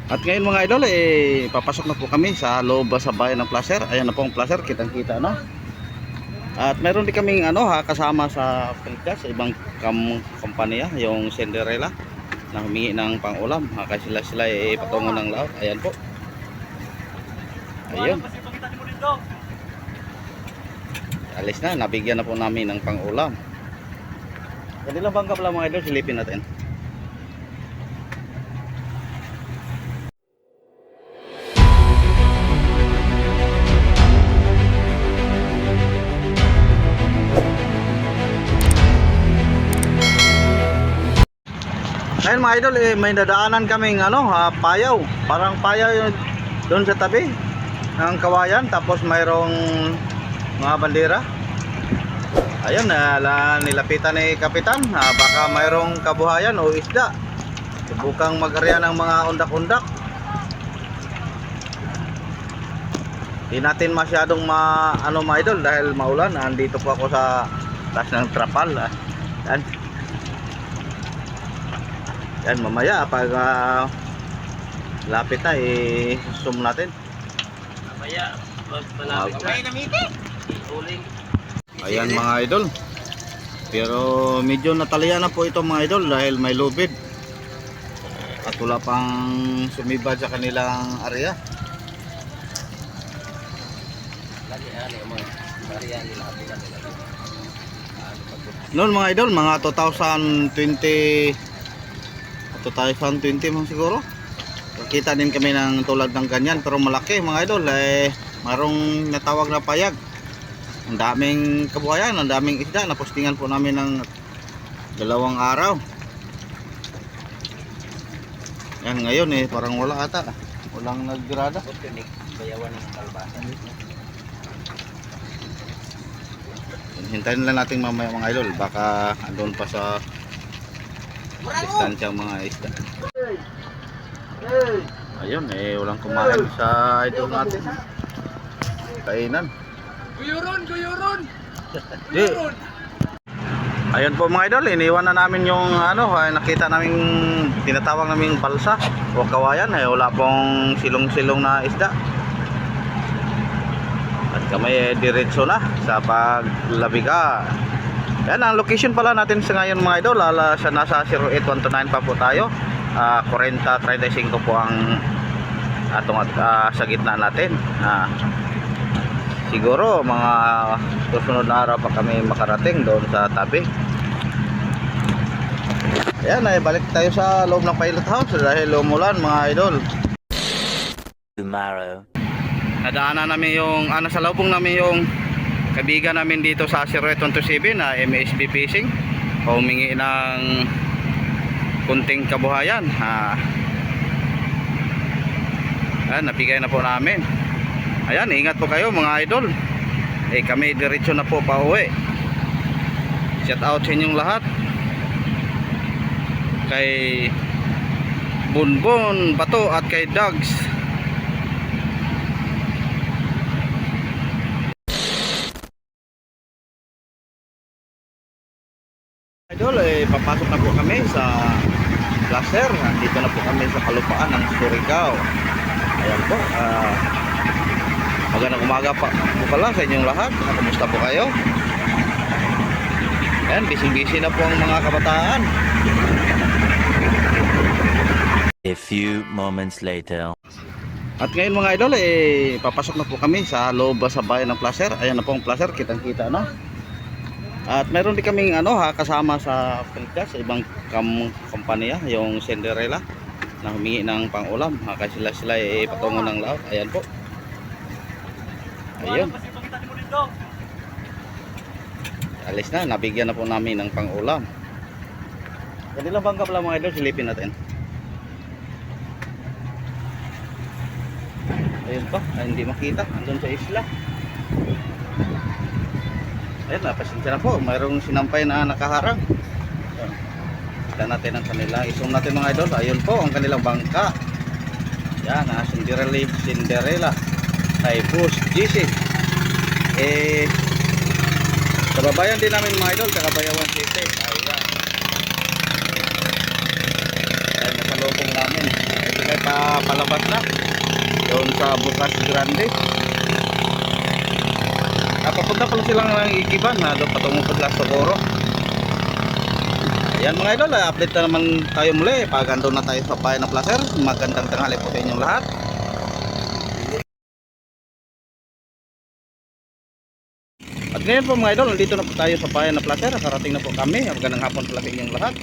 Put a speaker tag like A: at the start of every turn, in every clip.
A: At ngayon mga idol, papasok na po kami sa loob sa bayan ng Placer. Ayan na po ang Placer, kitang-kita no. At mayroon din kaming kasama sa Pilipinas, sa ibang kumpanya, yung Cinderella na humingi ng pang-ulam. Kasi sila patungo ng laot. Ayan po. Ayun. Alis na, nabigyan na po namin ng pang-ulam. Kanilang bangka pala mga idol, silipin natin. Ngayon mga idol, may dadaanan kaming payaw. Parang payaw yun doon sa tabi ng kawayan. Tapos mayroong mga bandera. Ayun, nilapitan ni Kapitan. Baka mayroong kabuhayan o isda. Subukang mag-arya ng mga undak-undak. Hindi natin masyadong mga idol dahil maulan. Andito po ako sa taas ng trapal. Yan, mamaya pag lapit na zoom natin.
B: Mamaya malapit na. May namiti. Uling.
A: Ayan mga idol. Pero medyo natalya na po ito mga idol dahil may lubid. At wala pang sumibad sa kanilang area.
B: Lagi mga bariyan nila
A: Noon mga idol, mga 2020 man siguro. Kita din kami ng tulad ng ganyan pero malaki mga idol, marong natawag na payag. Ang daming kabuhayan, ang daming isda. Napostingan po namin ng 2 araw. Yan ngayon parang wala ata. Walang naggrada.
B: Bayawan ng kalbasa.
A: Hintayin lang natin mamaya mga idol. Baka andun pa sa distansya mga isda. Ayun, walang kumain sa idol natin. Kainan. Guyuron! Ayun po mga idol, iniwan na namin yung nakita namin, tinatawag namin balsa o kawayan. Wala pong silong-silong na isda. At kami diretso na sa paglabiga. Yan ang location pala natin sa ngayon mga idol. Nasa 08129 pa po tayo. 40-35 po ang sa gitna natin. Siguro mga susunod na araw pa kami makarating doon sa tabi. Ayan, balik tayo sa loob ng pilot house dahil umulan mga idol.
B: Tomorrow.
A: Nadaanan namin yung sa lubong namin yung kaibigan namin dito sa 0127 na MSB Fishing. Humingi ng kunting kabuhayan. Ayan, nabigay na po namin. Ayan, ingat po kayo mga idol. Kami diretso na po pa uwi. Shout out sa inyong lahat. Kay Bunbun Bato at kay Dogs. Idol, papasok na po kami sa Placer. Dito na po kami sa kalupaan ng Surigao. Ayan po. Magandang umaga po pala sa inyong lahat. Kumusta po kayo? Ayan, busy-busy na po ang mga kabataan.
B: A few moments later.
A: At ngayon mga idol, papasok na po kami sa loob sa bayan ng Placer. Ayan na po ang Placer, kitang-kita no. At mayroon din kaming kasama sa Pilipinas, sa ibang kumpanya, yung Cinderella na humingi ng pang-ulam. Kasi sila patungo ng laot. Ayan po. Ayun. Alis na, nabigyan na po namin ng pang-ulam. Kanilang bangka pala mga idol, silipin natin. Ayun pa, hindi makita, andun sa isla. Ayun, pasensya na po, mayroong sinampay na nakaharang. Ayun. Kita natin ang kanila, isong natin mga idol. Ayun po ang kanilang bangka. Yan, Cinderella Typhus GC. Kababayan din namin mga idol, Cagabayawan City. Ayan. Ayan, nasa loob namin. Ito kay pa palabas na doon sa Bukas Grande. Papunta pala silang ng Ikiban na doon patungo pa sila sa Socorro. Ayan mga idol, update na naman tayo muli pag andun na tayo sa Bayan ng Placer. Magandang tanghali po sa inyong lahat. At ngayon po mga idol, nandito na po tayo sa Bayan ng Placer. Karating na po kami. Magandang hapon pala sa inyong lahat.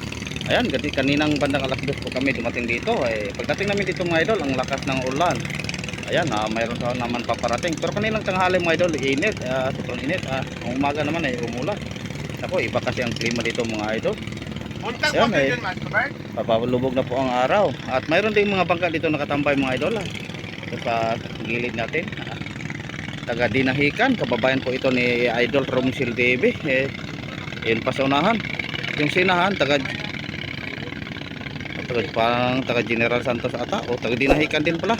A: Ayan, kaninang bandang alas 2 po kami dumating dito. Pagdating namin dito mga idol, ang lakas ng ulan. Ayan, mayroon sa naman paparating. Pero kanilang tanghali mga idol, init. Sobrang init. Ang umaga naman ay umulan. Ako, iba kasi ang klima dito mga idol. Ayan, papalubog na po ang araw. At mayroon ding mga bangka dito nakatambay mga idol. Sa gilid natin. Taga Dinahican, kababayan po ito ni Idol Romsil TV. Yun pa sa unahan. Yung sinahan, parang taga General Santos ata. O taga Dinahican din pala.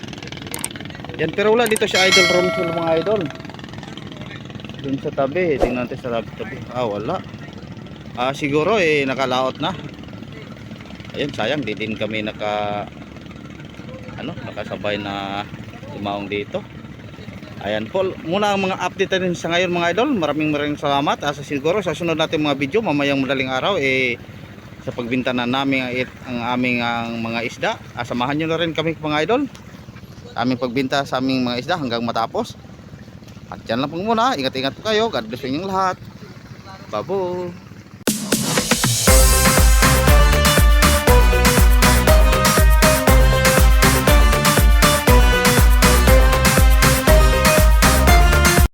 A: Yan, pero wala dito si Idol Romsil mga idol. Dun sa tabi, tingnan natin sa tabi. Wala. Siguro nakalaot na. Ayun, sayang di din kami nakasabay na lumaong dito. Ayan po, muna ang mga update din sa ngayon mga idol. Maraming salamat. Siguro sa sunod natin mga video mamayang madaling araw sa pagbinta na namin ang aming mga isda. Samahan nyo na rin kami mga idol. Aming pagbinta sa aming mga isda hanggang matapos. At yan lang po muna. Ingat-ingat po kayo. God bless inyong lahat. Babo.